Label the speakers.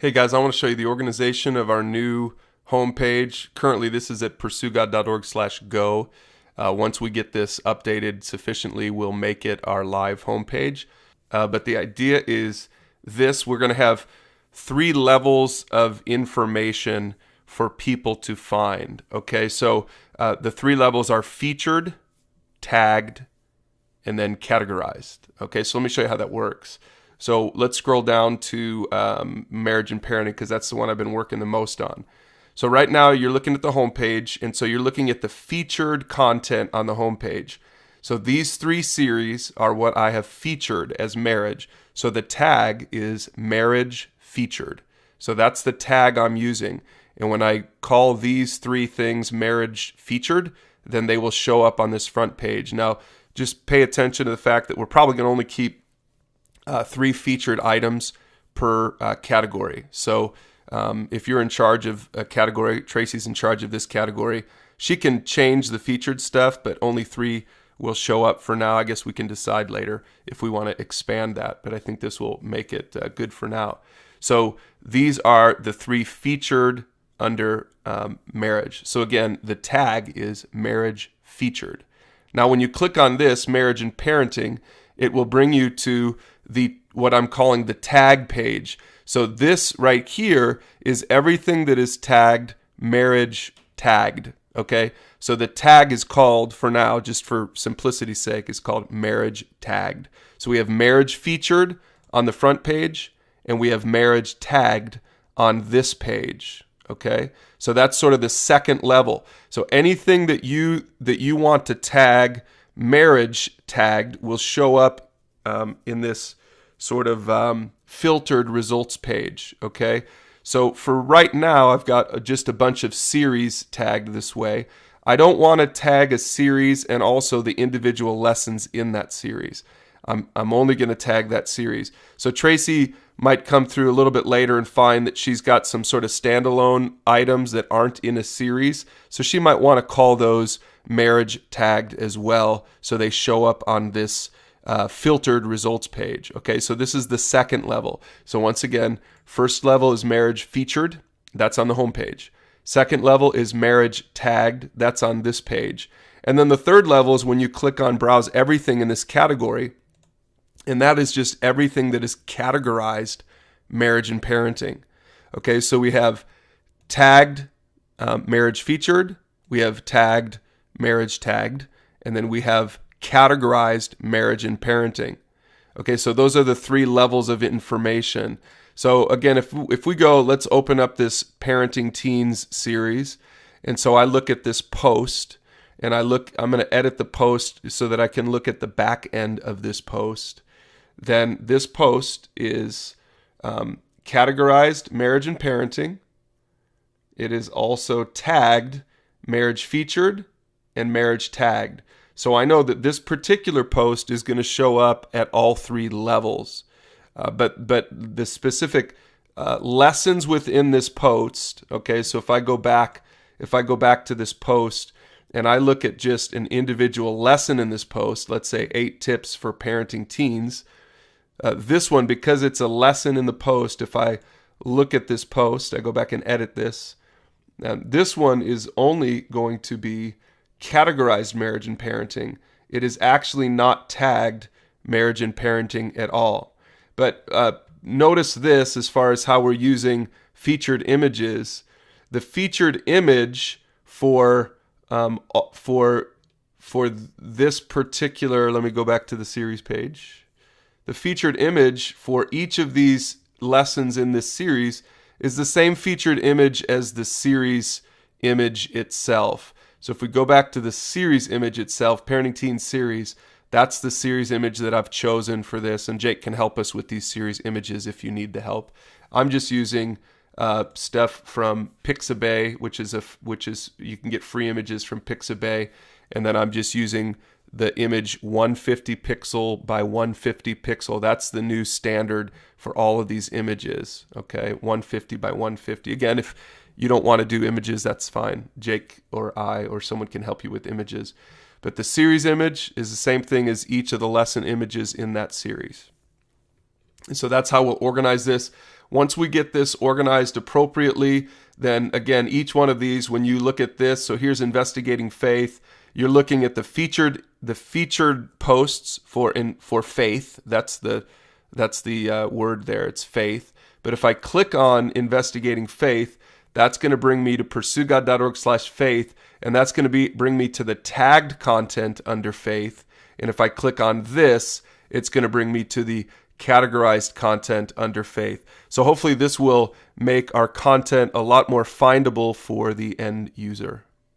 Speaker 1: Hey guys, I want to show you the organization of our new homepage. Currently, this is at pursueGOD.org/go. Once we get this updated sufficiently, we'll make it our live homepage. But the idea is this: we're going to have 3 levels of information for people to find. Okay, so the 3 levels are featured, tagged, and then categorized. Okay, so let me show you how that works. So let's scroll down to marriage and parenting, because that's the one I've been working the most on. So right now you're looking at the homepage, and so you're looking at the featured content on the homepage. So these 3 series are what I have featured as marriage. So the tag is marriage featured. So that's the tag I'm using. And when I call these 3 things marriage featured, then they will show up on this front page. Now, just pay attention to the fact that we're probably going to only keep 3 featured items per category. So if you're in charge of a category, Tracy's in charge of this category, she can change the featured stuff, but only 3 will show up for now. I guess we can decide later if we want to expand that, but I think this will make it good for now. So these are the 3 featured under marriage. So again, the tag is marriage featured. Now, when you click on this, marriage and parenting, it will bring you to what I'm calling the tag page. So this right here is everything that is tagged marriage tagged. Okay, so the tag is called, for now, just for simplicity's sake, is called marriage tagged. So we have marriage featured on the front page, and we have marriage tagged on this page. Okay, so that's sort of the second level. So anything that you want to tag marriage tagged will show up in this sort of filtered results page. Okay, so for right now, I've got just a bunch of series tagged this way. I don't want to tag a series and also the individual lessons in that series. I'm only going to tag that series. So Tracy might come through a little bit later and find that she's got some sort of standalone items that aren't in a series. So she might want to call those marriage tagged as well, so they show up on this filtered results page. Okay, so this is the second level. So once again, first level is marriage featured. That's on the home page. Second level is marriage tagged. That's on this page. And then the third level is when you click on browse everything in this category, and that is just everything that is categorized marriage and parenting. Okay, so we have tagged marriage featured, we have tagged marriage tagged, and then we have categorized marriage and parenting. Okay, so those are the 3 levels of information. So again, if we go, let's open up this Parenting Teens series. And so I look at this post, and I'm going to edit the post so that I can look at the back end of this post. Then this post is categorized marriage and parenting. It is also tagged marriage featured and marriage tagged. So I know that this particular post is going to show up at all 3 levels. But the specific lessons within this post, okay, so if I go back to this post and I look at just an individual lesson in this post, let's say 8 tips for parenting teens, this one, because it's a lesson in the post, if I look at this post, I go back and edit this, this one is only going to be categorized marriage and parenting. It is actually not tagged marriage and parenting at all. But notice this as far as how we're using featured images. The featured image for this particular, let me go back to the series page. The featured image for each of these lessons in this series is the same featured image as the series image itself. So if we go back to the series image itself, Parenting Teens series, that's the series image that I've chosen for this, and Jake can help us with these series images if you need the help. I'm just using stuff from Pixabay, which is you can get free images from Pixabay, and then I'm just using the image 150 pixel by 150 pixel. That's the new standard for all of these images. Okay, 150 by 150. Again, if you don't want to do images, that's fine. Jake or I or someone can help you with images. But the series image is the same thing as each of the lesson images in that series. So that's how we'll organize this. Once we get this organized appropriately, then again, each one of these, when you look at this, so here's investigating faith, you're looking at the featured posts for faith. That's the word there. It's faith. But if I click on investigating faith, that's going to bring me to pursuegod.org/faith, and that's going to bring me to the tagged content under faith. And if I click on this, it's going to bring me to the categorized content under faith. So hopefully this will make our content a lot more findable for the end user.